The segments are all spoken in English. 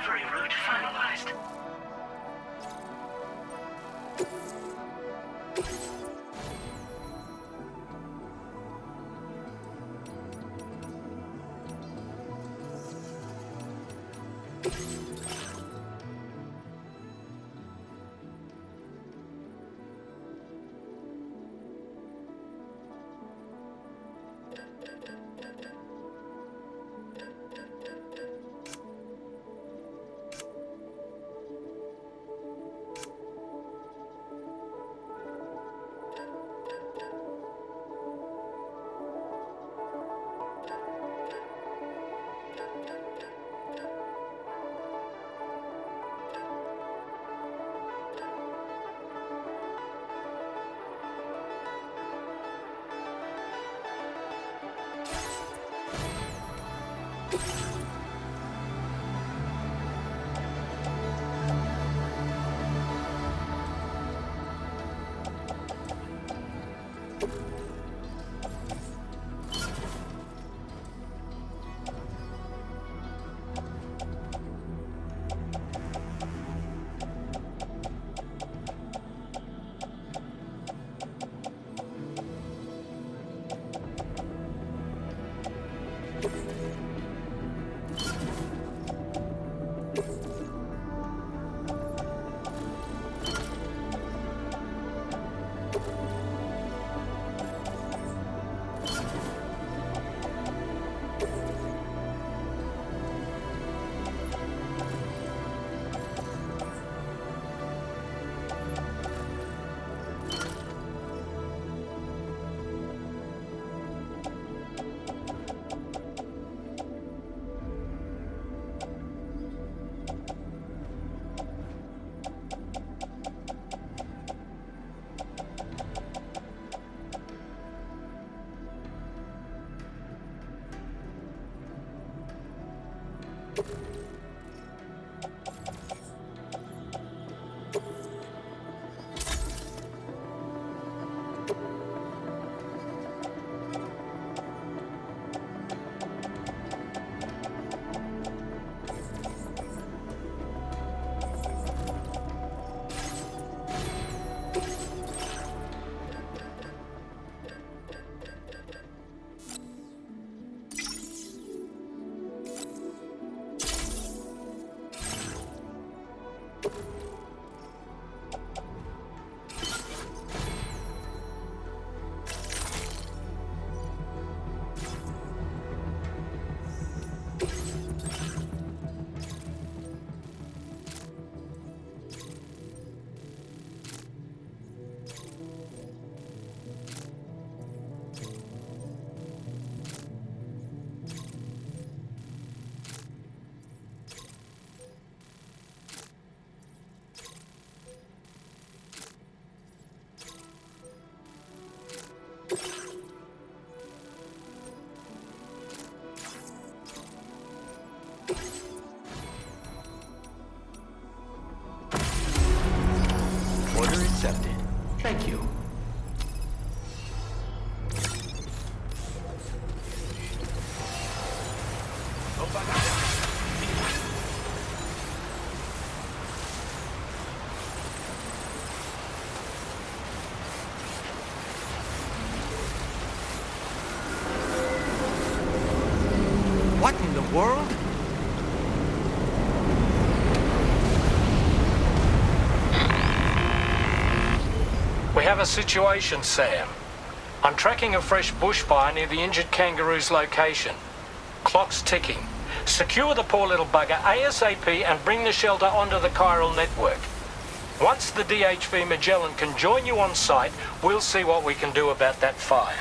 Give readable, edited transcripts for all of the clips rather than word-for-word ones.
Delivery route finalized. Order accepted. Thank you. What in the world? We have a situation, Sam. I'm tracking a fresh bushfire near the injured kangaroo's location. Clock's ticking. Secure the poor little bugger ASAP and bring the shelter onto the chiral network. Once the DHV Magellan can join you on site, we'll see what we can do about that fire.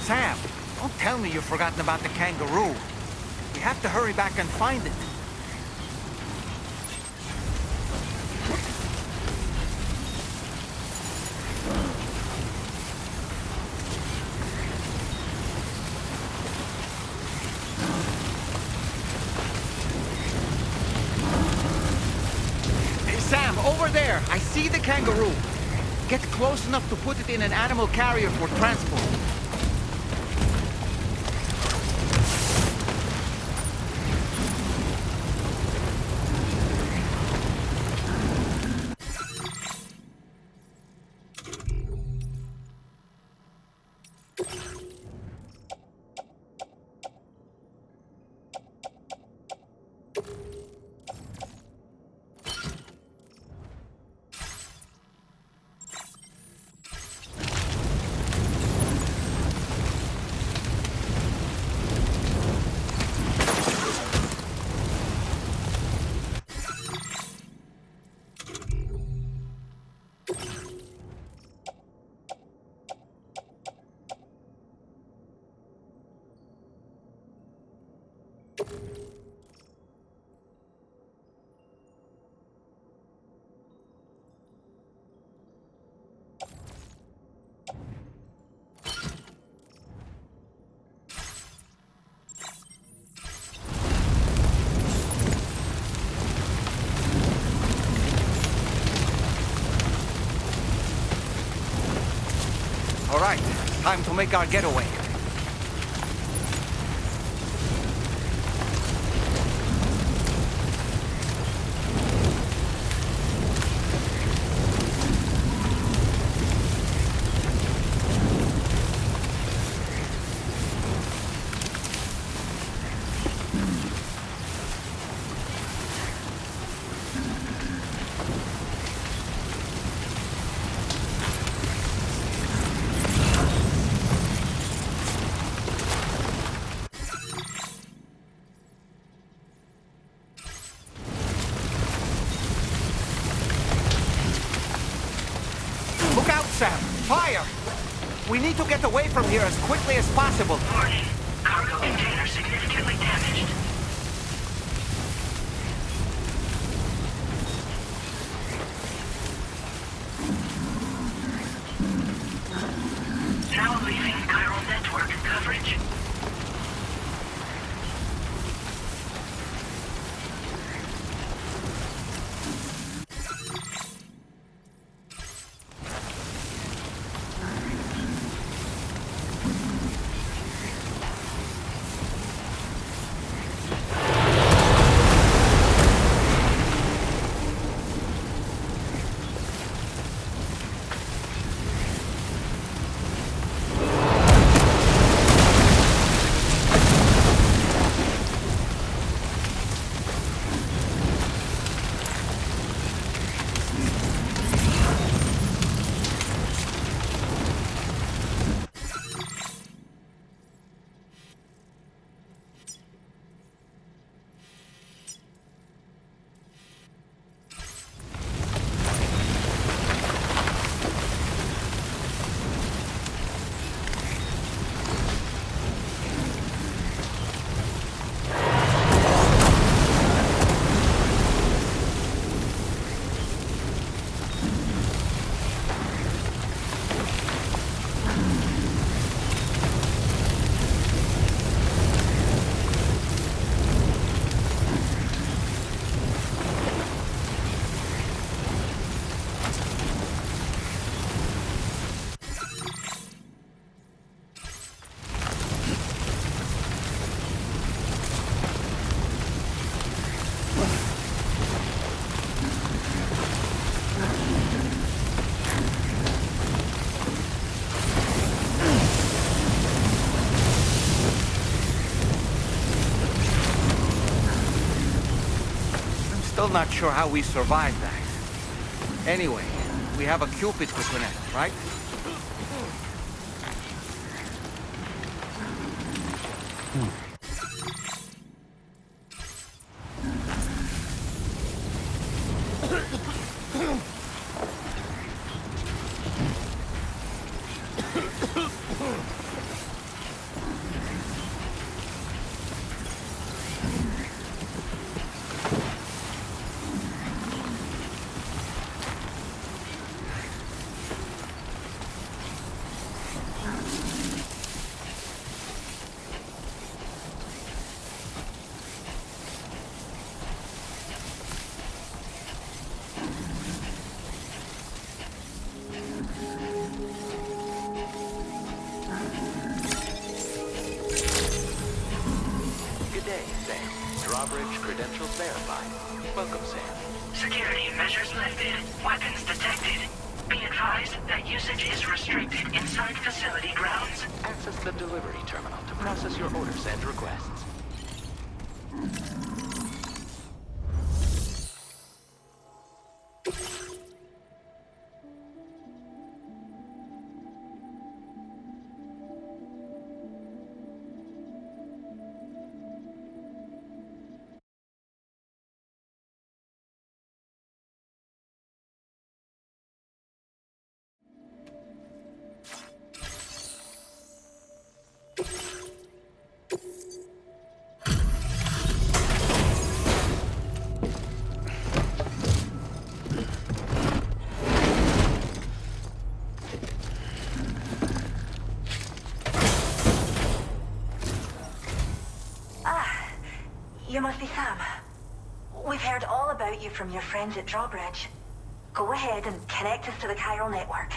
Sam, don't tell me you've forgotten about the kangaroo. We have to hurry back and find it. Hey, Sam, over there! I see the kangaroo. Get close enough to put it in an animal carrier for transport. All right, time to make our getaway. Look out, Sam! Fire! We need to get away from here as quickly as possible. Warning. Cargo container significantly damaged. Now leaving chiral network coverage. Still not sure how we survived that. Anyway, we have a Cupid to connect, right? Drawbridge credentials verified. Welcome, Sam. Security measures lifted. Weapons detected. Be advised that usage is restricted inside facility grounds. Access the delivery terminal to process your orders and requests. You must be Sam. We've heard all about you from your friends at Drawbridge. Go ahead and connect us to the chiral network.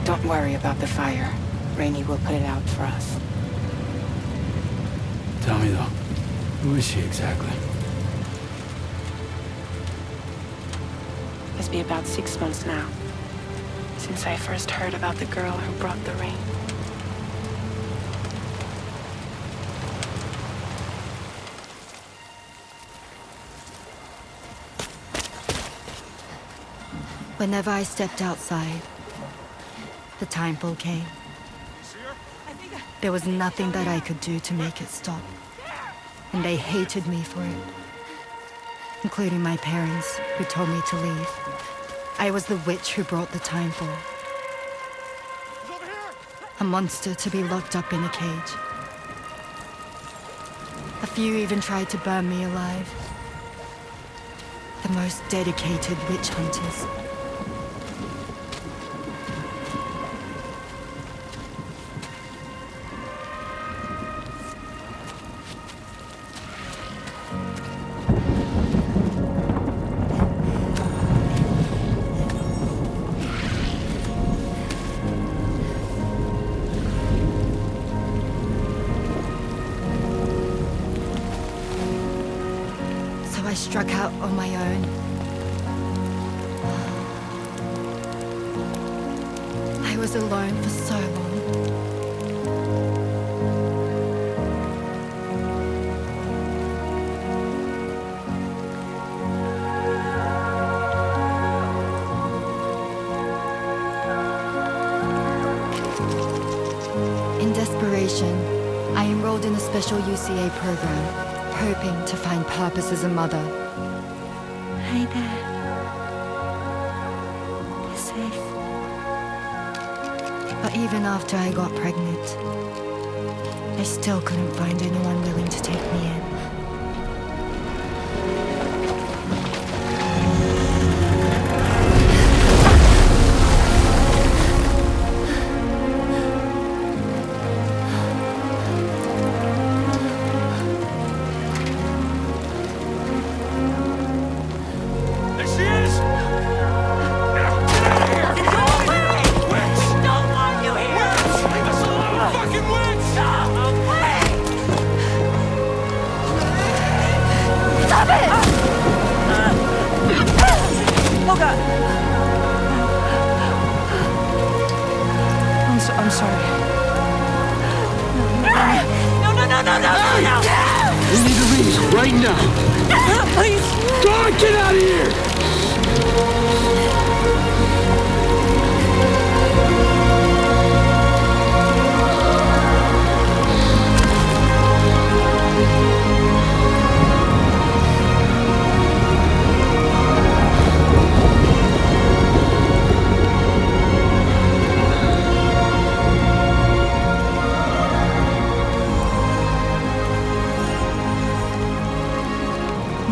Don't worry about the fire. Rainey will put it out for us. Tell me though, who is she exactly? It's been about 6 months now, since I first heard about the girl who brought the rain. Whenever I stepped outside, the time pull came. There was nothing that I could do to make it stop. And they hated me for it. Including my parents, who told me to leave. I was the witch who brought the time fall. A monster to be locked up in a cage. A few even tried to burn me alive. The most dedicated witch hunters. I struck out on my own. I was alone for so long. In desperation, I enrolled in a special UCA program, hoping to find purpose as a mother. Hi there. You're safe. But even after I got pregnant, I still couldn't find anyone willing to take me in. I'm sorry. No! We need to leave right now. Please. Go on, get out of here!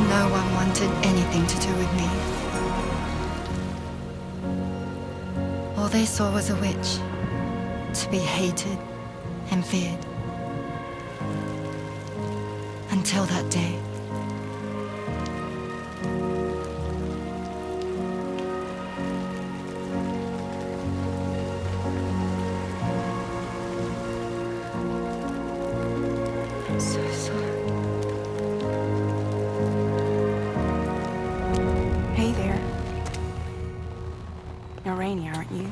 No one wanted anything to do with me. All they saw was a witch, to be hated and feared. Until that day. I'm so sorry. Hey there. You're Rainy, aren't you?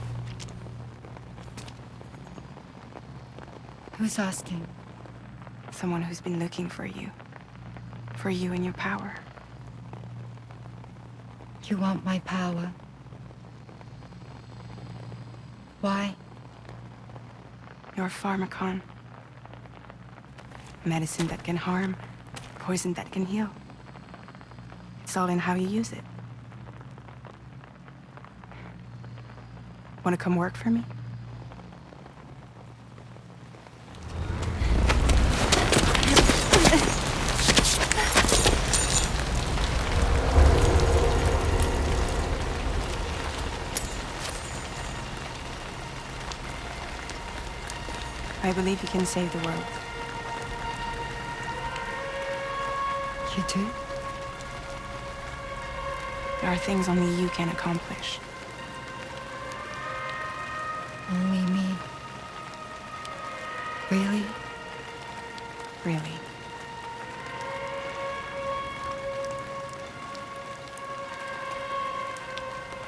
Who's asking? Someone who's been looking for you. For you and your power. You want my power? Why? You're a pharmacon. Medicine that can harm, poison that can heal. It's all in how you use it. Want to come work for me? I believe you can save the world. You do? There are things only you can accomplish. Only me. Really? Really.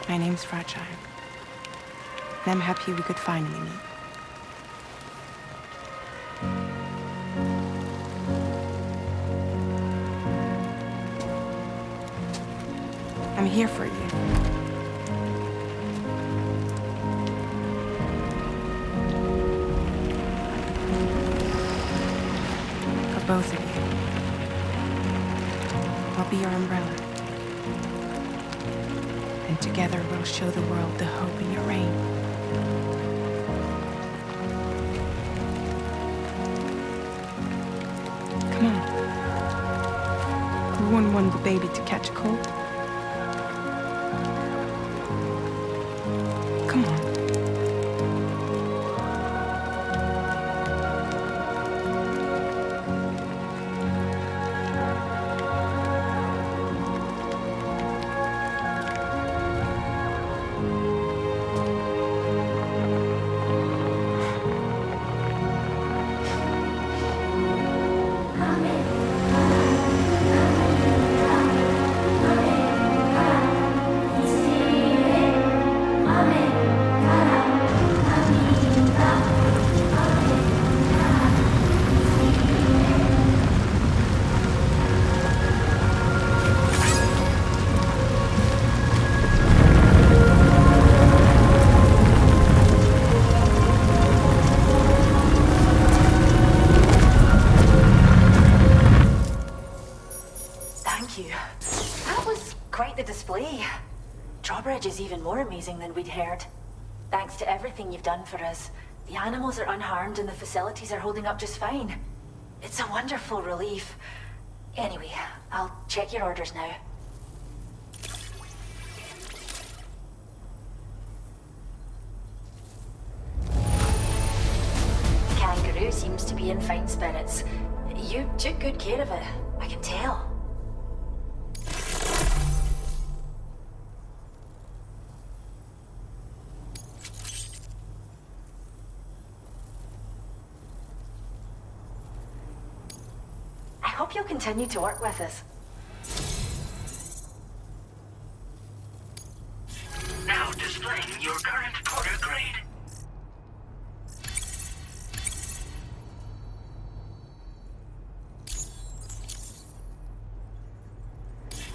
My name's Fragile. And I'm happy we could finally meet. I'm here for you. For both of you. I'll be your umbrella. And together we'll show the world the hope in your reign. baby to catch a cold? Come on. Thank you. That was quite the display. Drawbridge is even more amazing than we'd heard. Thanks to everything you've done for us, the animals are unharmed and the facilities are holding up just fine. It's a wonderful relief. Anyway, I'll check your orders now. The kangaroo seems to be in fine spirits. You took good care of it, I can tell. I hope you'll continue to work with us. Now displaying your current quarter grade.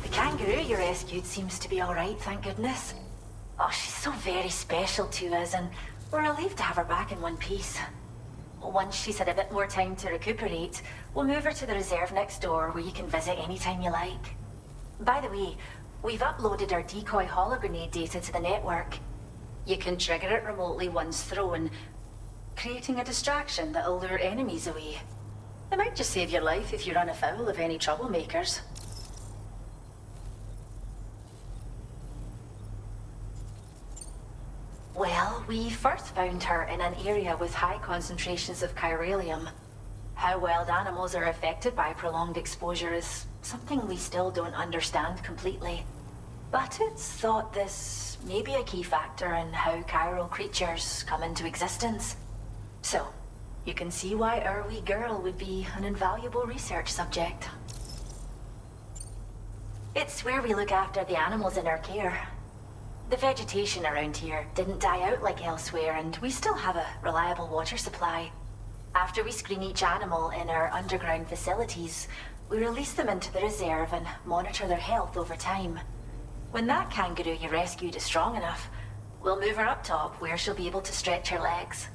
The kangaroo you rescued seems to be alright, thank goodness. Oh, she's so very special to us, and we're relieved to have her back in one piece. Once she's had a bit more time to recuperate, we'll move her to the reserve next door where you can visit anytime you like. By the way, we've uploaded our decoy hologrenade data to the network. You can trigger it remotely once thrown, creating a distraction that'll lure enemies away. It might just save your life if you run afoul of any troublemakers. Well, we first found her in an area with high concentrations of chiralium. How wild animals are affected by prolonged exposure is something we still don't understand completely. But it's thought this may be a key factor in how chiral creatures come into existence. So, you can see why our wee girl would be an invaluable research subject. It's where we look after the animals in our care. The vegetation around here didn't die out like elsewhere, and we still have a reliable water supply. After we screen each animal in our underground facilities, we release them into the reserve and monitor their health over time. When that kangaroo you rescued is strong enough, we'll move her up top where she'll be able to stretch her legs.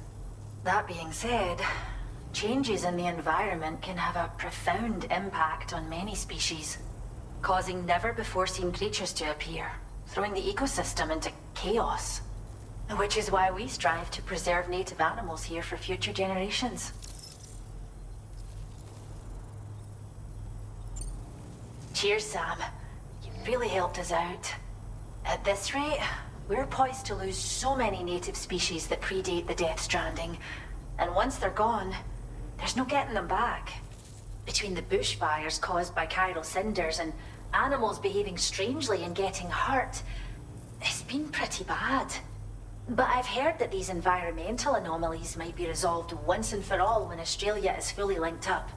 That being said, changes in the environment can have a profound impact on many species, causing never-before-seen creatures to appear, throwing the ecosystem into chaos. Which is why we strive to preserve native animals here for future generations. Cheers, Sam. You really helped us out. At this rate, we're poised to lose so many native species that predate the death stranding. And once they're gone, there's no getting them back. Between the bushfires caused by chiral cinders and animals behaving strangely and getting hurt, it's been pretty bad. But I've heard that these environmental anomalies might be resolved once and for all when Australia is fully linked up.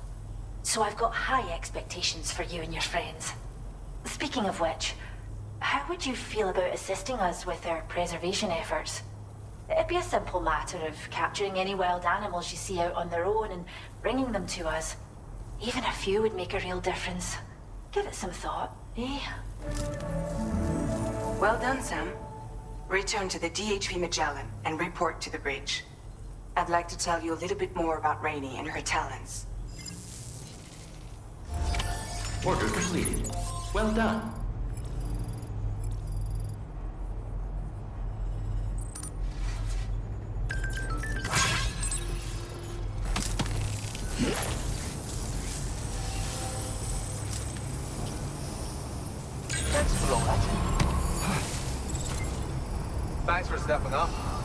So I've got high expectations for you and your friends. Speaking of which, how would you feel about assisting us with our preservation efforts? It'd be a simple matter of capturing any wild animals you see out on their own and bringing them to us. Even a few would make a real difference. Give it some thought, eh? Well done, Sam. Return to the DHP Magellan and report to the bridge. I'd like to tell you a little bit more about Rainey and her talents. Order completed. Well done. Thanks for stepping up.